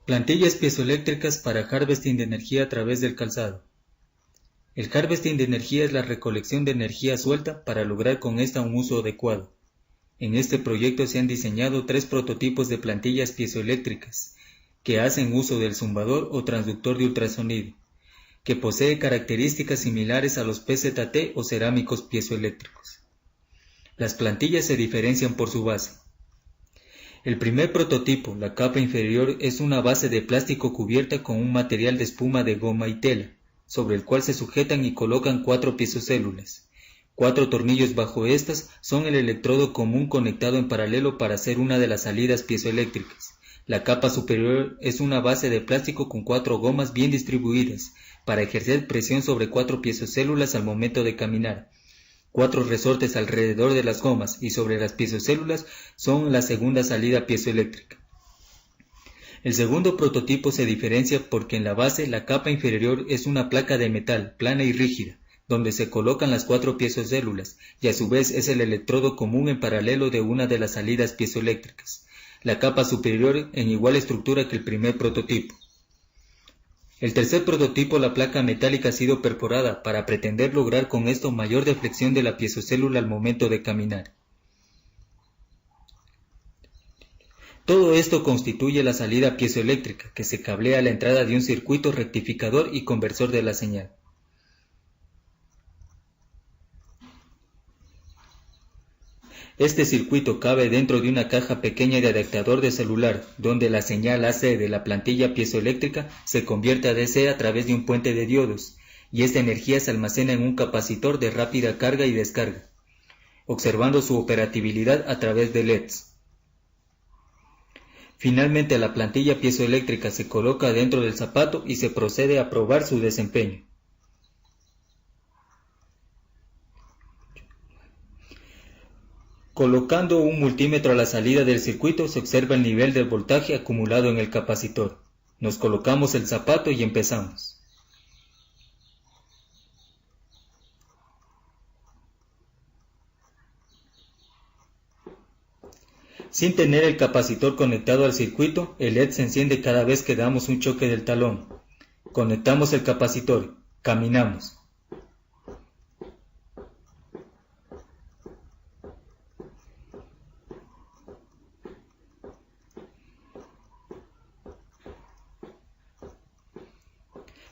Plantillas piezoeléctricas para harvesting de energía a través del calzado. El harvesting de energía es la recolección de energía suelta para lograr con esta un uso adecuado. En este proyecto se han diseñado 3 prototipos de plantillas piezoeléctricas que hacen uso del zumbador o transductor de ultrasonido, que posee características similares a los PZT o cerámicos piezoeléctricos. Las plantillas se diferencian por su base. El primer prototipo, la capa inferior, es una base de plástico cubierta con un material de espuma de goma y tela, sobre el cual se sujetan y colocan 4 piezocélulas. 4 tornillos bajo estas son el electrodo común conectado en paralelo para hacer una de las salidas piezoeléctricas. La capa superior es una base de plástico con 4 gomas bien distribuidas para ejercer presión sobre 4 piezocélulas al momento de caminar. 4 resortes alrededor de las gomas y sobre las piezocélulas son la segunda salida piezoeléctrica. El segundo prototipo se diferencia porque en la base la capa inferior es una placa de metal plana y rígida, donde se colocan las 4 piezocélulas y a su vez es el electrodo común en paralelo de una de las salidas piezoeléctricas. La capa superior en igual estructura que el primer prototipo. El tercer prototipo, la placa metálica ha sido perforada para pretender lograr con esto mayor deflexión de la piezocélula al momento de caminar. Todo esto constituye la salida piezoeléctrica que se cablea a la entrada de un circuito rectificador y conversor de la señal. Este circuito cabe dentro de una caja pequeña de adaptador de celular, donde la señal AC de la plantilla piezoeléctrica se convierte a DC a través de un puente de diodos, y esta energía se almacena en un capacitor de rápida carga y descarga, observando su operatividad a través de LEDs. Finalmente, la plantilla piezoeléctrica se coloca dentro del zapato y se procede a probar su desempeño. Colocando un multímetro a la salida del circuito se observa el nivel del voltaje acumulado en el capacitor. Nos colocamos el zapato y empezamos. Sin tener el capacitor conectado al circuito, el LED se enciende cada vez que damos un choque del talón. Conectamos el capacitor, caminamos.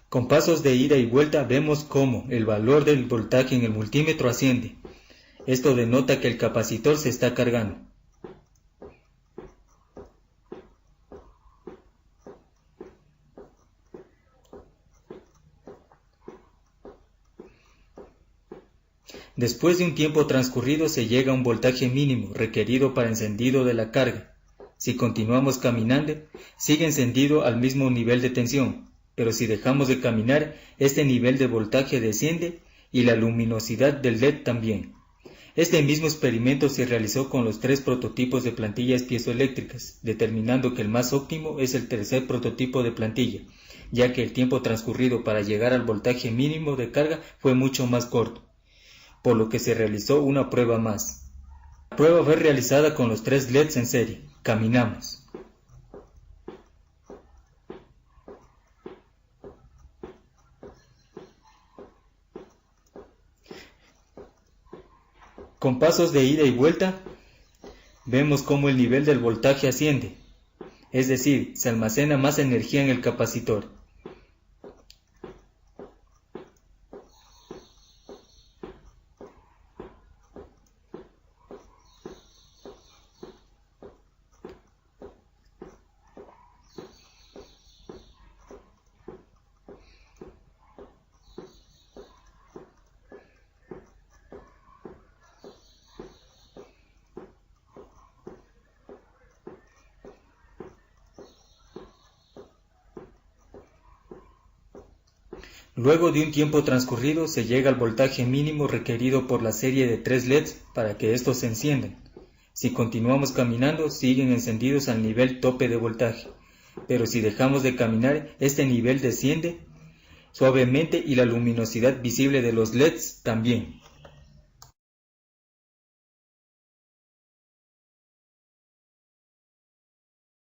Con pasos de ida y vuelta vemos cómo el valor del voltaje en el multímetro asciende. Esto denota que el capacitor se está cargando. Después de un tiempo transcurrido se llega a un voltaje mínimo requerido para encendido de la carga. Si continuamos caminando, sigue encendido al mismo nivel de tensión. Pero si dejamos de caminar, este nivel de voltaje desciende y la luminosidad del LED también. Este mismo experimento se realizó con los 3 prototipos de plantillas piezoeléctricas, determinando que el más óptimo es el tercer prototipo de plantilla, ya que el tiempo transcurrido para llegar al voltaje mínimo de carga fue mucho más corto, por lo que se realizó una prueba más. La prueba fue realizada con los 3 LEDs en serie. Caminamos. Con pasos de ida y vuelta, vemos cómo el nivel del voltaje asciende, es decir, se almacena más energía en el capacitor. Luego de un tiempo transcurrido se llega al voltaje mínimo requerido por la serie de 3 LEDs para que estos se enciendan. Si continuamos caminando, siguen encendidos al nivel tope de voltaje, pero si dejamos de caminar, este nivel desciende suavemente y la luminosidad visible de los LEDs también.